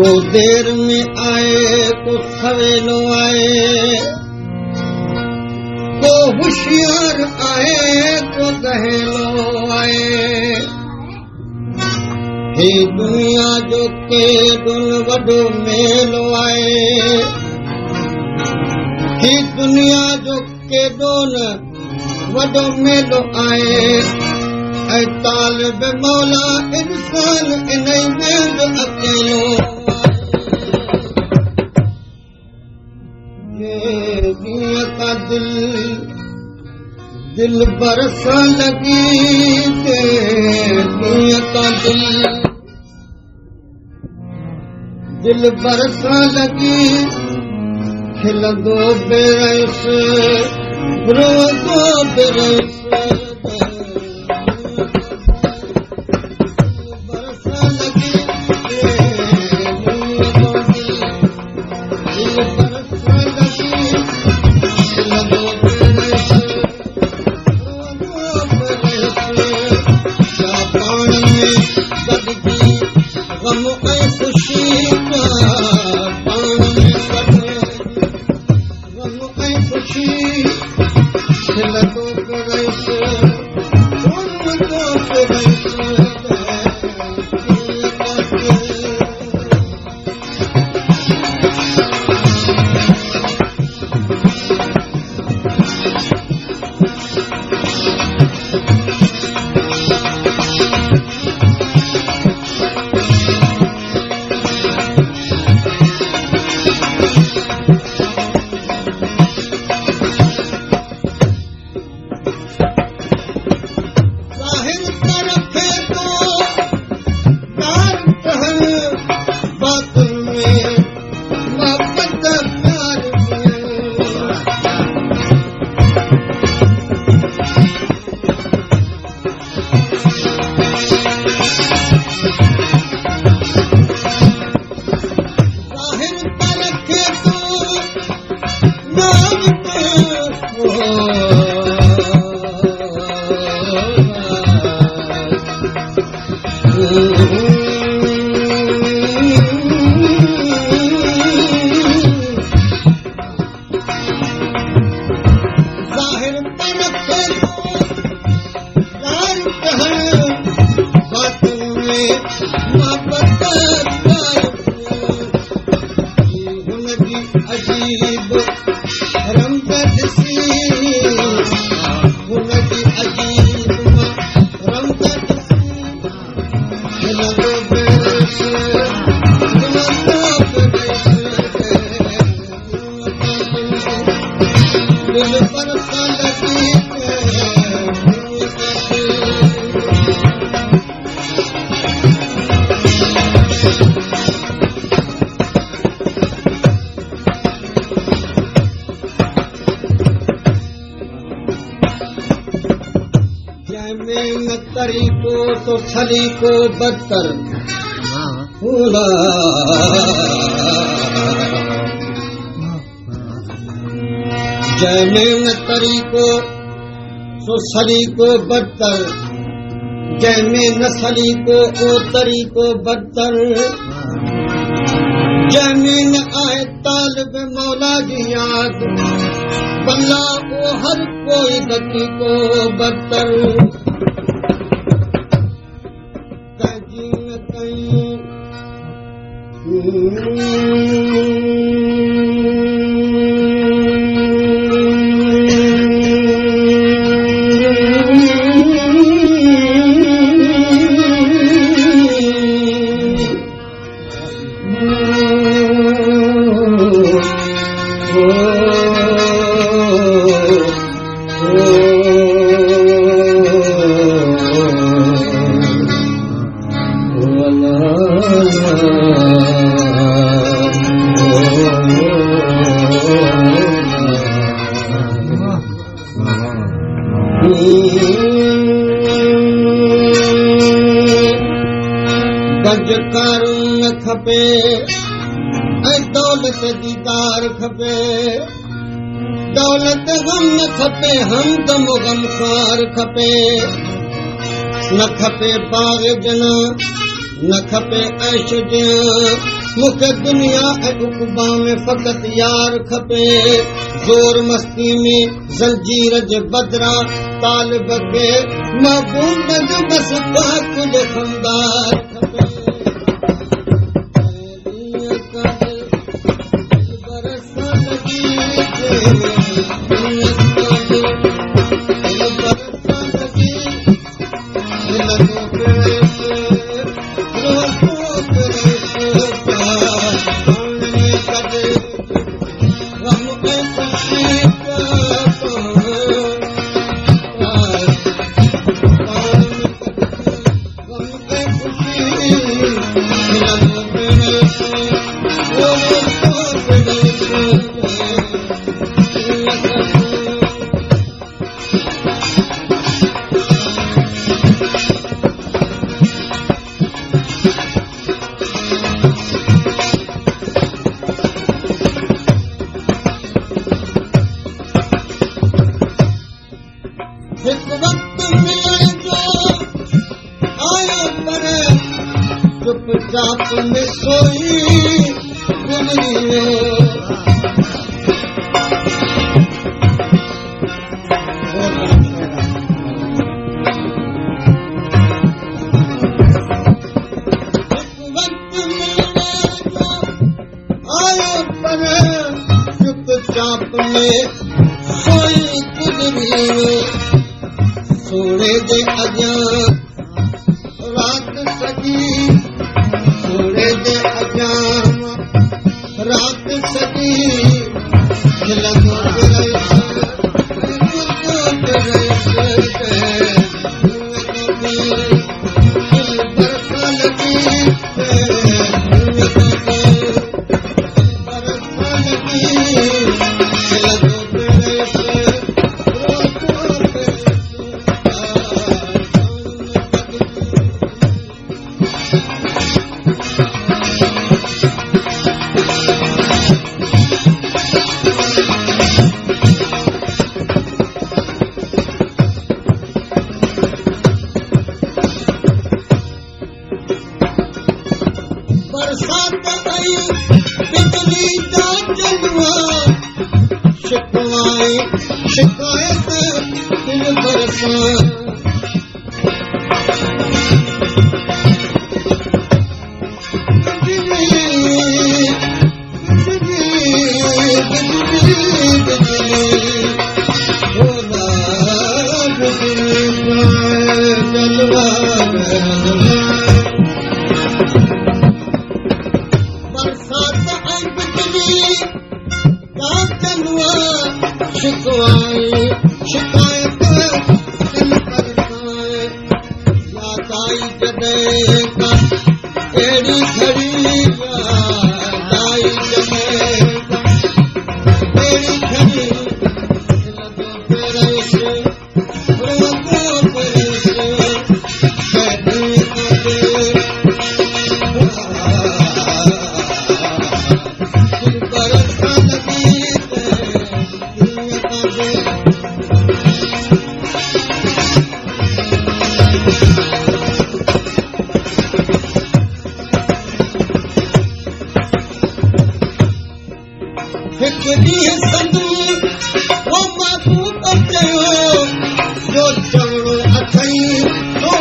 को देर में आए को सवेलो आए, को होशियार आए को दहेलो आए। हे दुनिया जो केडुन वडो मेलो आए, हे दुनिया जो केडुन वडो मेलो आए। ऐ तालिब मौला इंसान इन्हीं में जो अकेलो ये दुनिया का दिल बरसा लगी, दुनिया का दिल बरसा लगी। खिलंदो बेरस रोदो बेरस, तरीको तो छली को बदतर फूला। जैमें न तरीको तो छली को बदतर, जैमें न छली को ओ तरीको बदतर। जैमें न आए तालिब मौला की याद, बल्ला ओ हर कोई दकी को बदतर। गजकार न खपे ऐं दौलत दीदार खपे, दौलत गम न खपे हमदम गमखार खपे। न खपे बाग जना न खपे ऐश ॼणा, मूंखे दुनिया ऐं उक़बा में फ़क़त यार खपे ज़ोर मस्ती में ज़ंजीर जे बदिरां तालिब खे महबूब जो बस कुझु खमदार खपे चुपचाप में सोई गुजरी वक्त आयो पर चुपचाप में सोई गुजरी सोने जे अॻियां रात सॼी सोने जे अॻियां रात सॼी मिलंदो बरसात आई बिजली जा जलवा शिकवाए शिकायत दिल बरसा शिकायत दिल बरसाए याद आई जॾहिं का अहिड़ी घड़ी याद आई जॾहिं का अहिड़ी घड़ी हिकु ॾींहुं संदू वो महबूब चयो जो चवणो अथई तो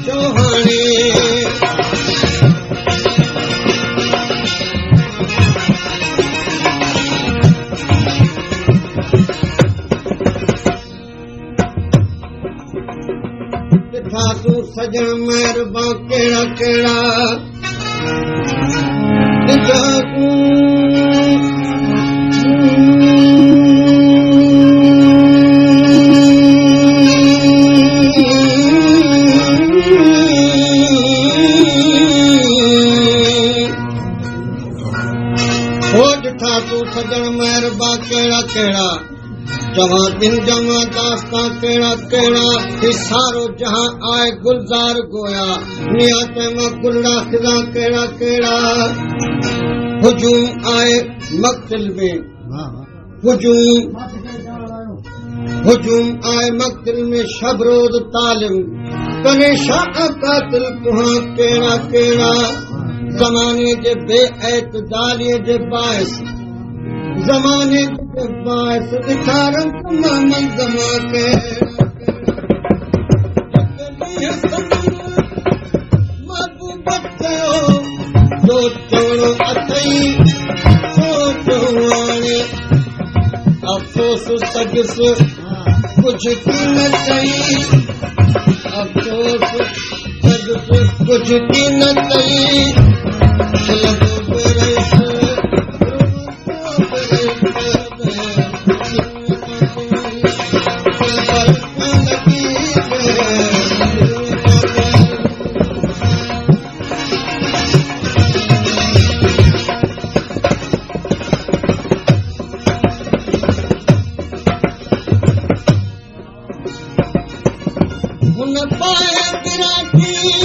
चौहाणे ॾिठा तूं सजण महिरबा कहिड़ा कहिड़ा ॾिठा तूं सजण महिरबा कहिड़ा कहिड़ा जवां दिन जमा दास्तां कहिड़ा कहिड़ा ही सारो जहां आए गुलजार गोया नियात मां गुलड़ा खिदा कहिड़ा कहिड़ा हुजूम आए मक़तल में हुजूम आए मक़तल में शबरोद तालिम कने शाह कातिल तुहां कहिड़ा कहिड़ा ज़माने जे बेएतदालीअ जे बाइस ज़माने जे बाइस ॾेखारनि तमामु ज़मा के महबूबत कयो जो चवणो अथई सो चवाणे अफ़सोस सॻिस कुझु की न कई अफ़सोस सॻिस कुझु की न कई हुन पाए विराटी